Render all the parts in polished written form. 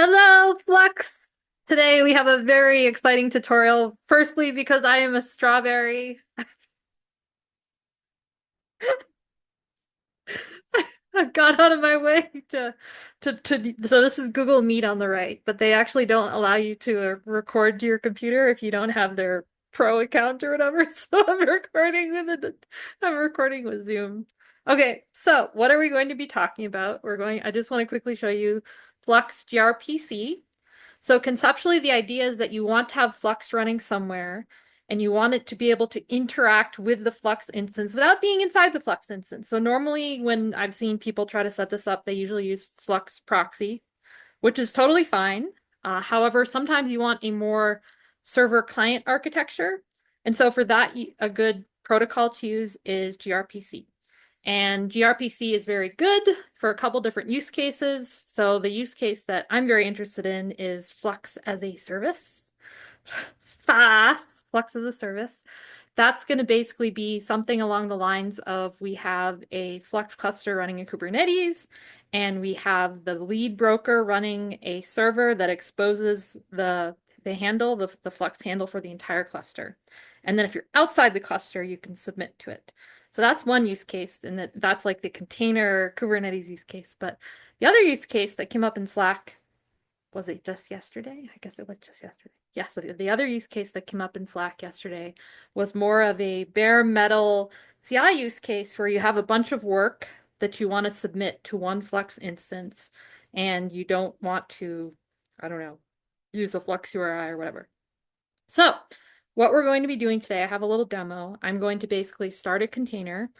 Hello, Flux! Today we have a very exciting tutorial. Firstly, because I am a strawberry. I've gone out of my way so this is Google Meet on the right, but they actually don't allow you to record to your computer if you don't have their pro account or whatever. So I'm recording with Zoom. Okay, so what are we going to be talking about? I just want to quickly show you Flux GRPC. So conceptually, the idea is that you want to have Flux running somewhere, and you want it to be able to interact with the Flux instance without being inside the Flux instance. So normally when I've seen people try to set this up, they usually use Flux proxy, which is totally fine. However, sometimes you want a more server client architecture. And so for that, a good protocol to use is gRPC. And gRPC is very good for a couple different use cases. So the use case that I'm very interested in is Flux as a service. FaaS, Flux as a service. That's going to basically be something along the lines of we have a Flux cluster running in Kubernetes, and we have the lead broker running a server that exposes the handle, the Flux handle for the entire cluster. And then if you're outside the cluster, you can submit to it. So that's one use case, and that's like the container Kubernetes use case. But the other use case that came up in Slack, was it just yesterday? I guess it was just yesterday. Yes, yeah, so the other use case that came up in Slack yesterday was more of a bare metal CI use case where you have a bunch of work that you want to submit to one Flux instance, and you don't want to, I don't know, use a Flux URI or whatever. So what we're going to be doing today, I have a little demo. I'm going to basically start a container.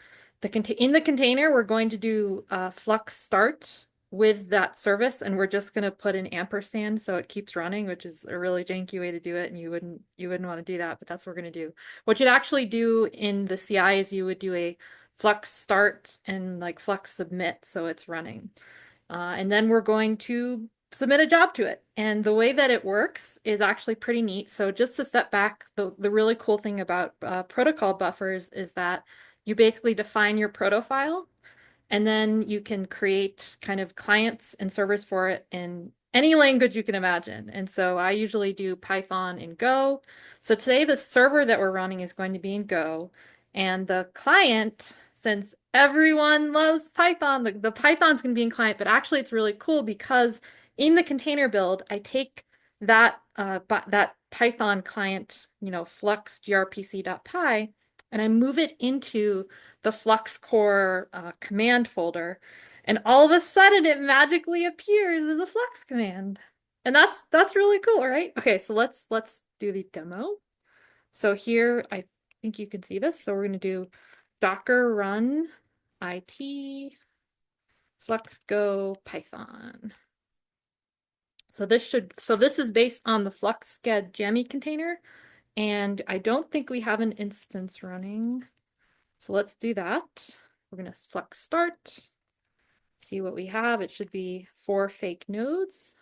In the container, we're going to do Flux start with that service, and we're just going to put an ampersand so it keeps running, which is a really janky way to do it, and you wouldn't want to do that, but that's what we're going to do. What you'd actually do in the CI is you would do a Flux start and like Flux submit so it's running. And then we're going to submit a job to it. And the way that it works is actually pretty neat. So just to step back, the really cool thing about protocol buffers is that you basically define your proto file, and then you can create kind of clients and servers for it in any language you can imagine. And so I usually do Python and Go. So today the server that we're running is going to be in Go. And the client, since everyone loves Python, the Python's going to be in client, but actually it's really cool because in the container build, I take that that Python client, flux grpc.py, and I move it into the Flux core command folder, and all of a sudden it magically appears as a Flux command. And that's really cool, right? Okay, so let's do the demo. So here I think you can see this. So we're going to do docker run it flux go python. So this is based on the Flux Sched Jammy container, and I don't think we have an instance running. So let's do that. We're going to Flux start, see what we have. It should be 4 fake nodes,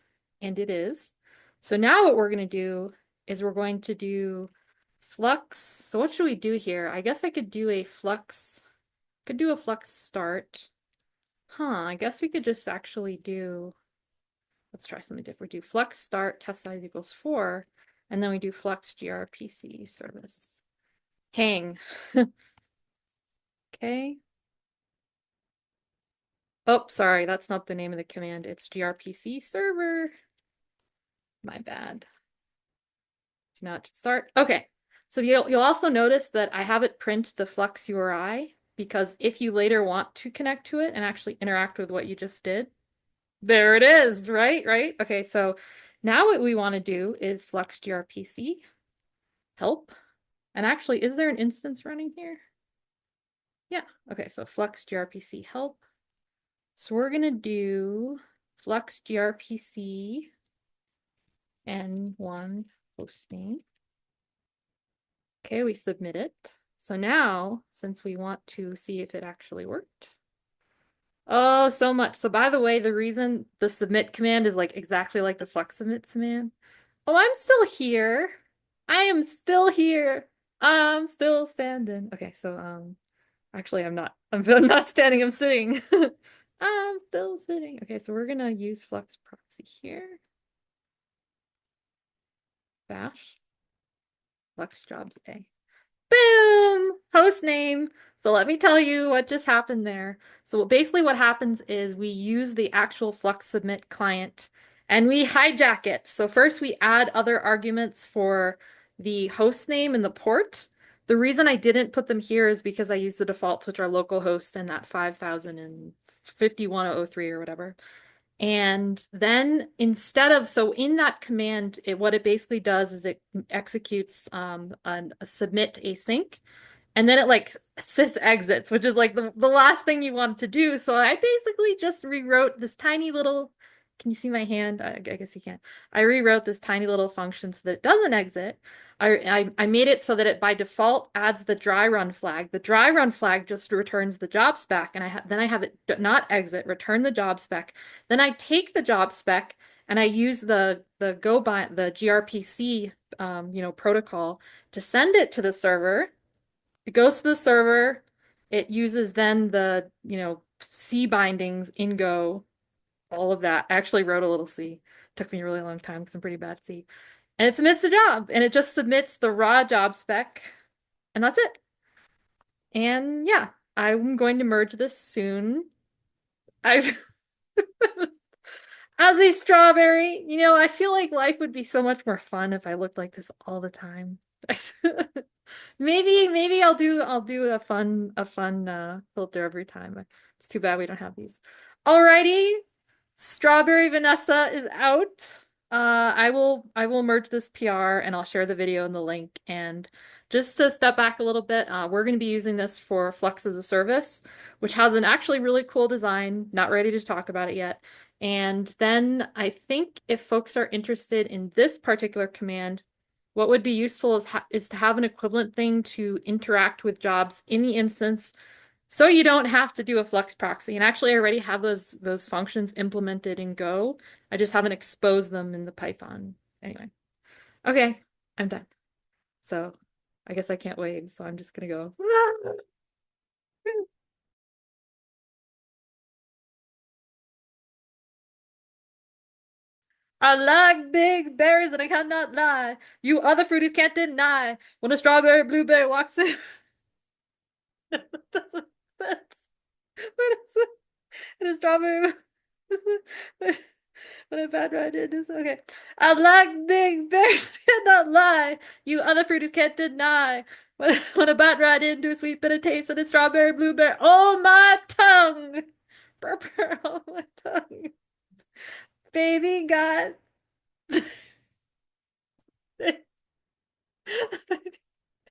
and it is. So now what we're going to do is we're going to do Flux. So what should we do here? I guess I could do a Flux start. I guess we could just actually do, let's try something different. We do Flux start test size equals 4, and then we do Flux grpc service. Hang. Okay. Oh, sorry, that's not the name of the command. It's grpc server. My bad. Do not start. Okay. So you'll also notice that I have it print the Flux URI, because if you later want to connect to it and actually interact with what you just did, there it is, right? Right? Okay, so now what we want to do is Flux grpc help. And actually, is there an instance running here? Yeah. Okay, so Flux grpc help. So we're going to do Flux grpc n1 hostname. Okay, we submit it. So now, since we want to see if it actually worked. Oh, so much. So by the way, the reason the submit command is like exactly like the Flux submit command. Oh, I'm still here. I am still here. I'm still standing. Okay, so actually I'm not. I'm not standing, I'm sitting. I'm still sitting. Okay, so we're gonna use Flux proxy here. bash Flux jobs A. Boom! Host name. So let me tell you what just happened there. So basically what happens is we use the actual Flux submit client and we hijack it. So first we add other arguments for the host name and the port. The reason I didn't put them here is because I use the defaults, which are localhost and that 5051.003 or whatever. And then instead of, so in that command, what it basically does is it executes a submit async, and then it like sys exits, which is like the last thing you want to do. So I basically just rewrote this tiny little, can you see my hand? I guess you can't. I rewrote this tiny little function so that it doesn't exit. I made it so that it by default adds the dry run flag. The dry run flag just returns the job spec, and then I have it not exit, return the job spec. Then I take the job spec and I use the gRPC protocol to send it to the server. It goes to the server. It uses then the C bindings in Go, all of that. I actually wrote a little C. Took me a really long time because I'm pretty bad at C. And it submits the job, and it just submits the raw job spec, and that's it. And yeah, I'm going to merge this soon. I've as a strawberry, I feel like life would be so much more fun if I looked like this all the time. Maybe I'll do a fun filter every time. It's too bad we don't have these. Alrighty, Strawberry Vanessa is out. I will merge this PR and I'll share the video and the link. And just to step back a little bit, we're going to be using this for Flux as a service, which has an actually really cool design. Not ready to talk about it yet. And then I think if folks are interested in this particular command, what would be useful is to have an equivalent thing to interact with jobs in the instance so you don't have to do a Flux proxy. And actually, I already have those functions implemented in Go. I just haven't exposed them in the Python. Anyway, okay, I'm done. So I guess I can't wave, so I'm just gonna go. I like big berries and I cannot lie. You other fruities can't deny. When a strawberry blueberry walks in. That doesn't make sense. What is it? And a strawberry. What a bad ride it is. Okay. I like big bears cannot lie. You other fruities can't deny. When a bat ride into a sweet bitter taste and a strawberry blueberry. Oh my tongue! Burr, burr, oh my tongue. Baby got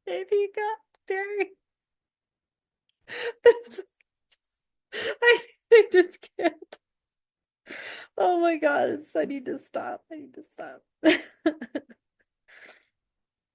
baby got dairy. This, I just can't. Oh my God, I need to stop. I need to stop.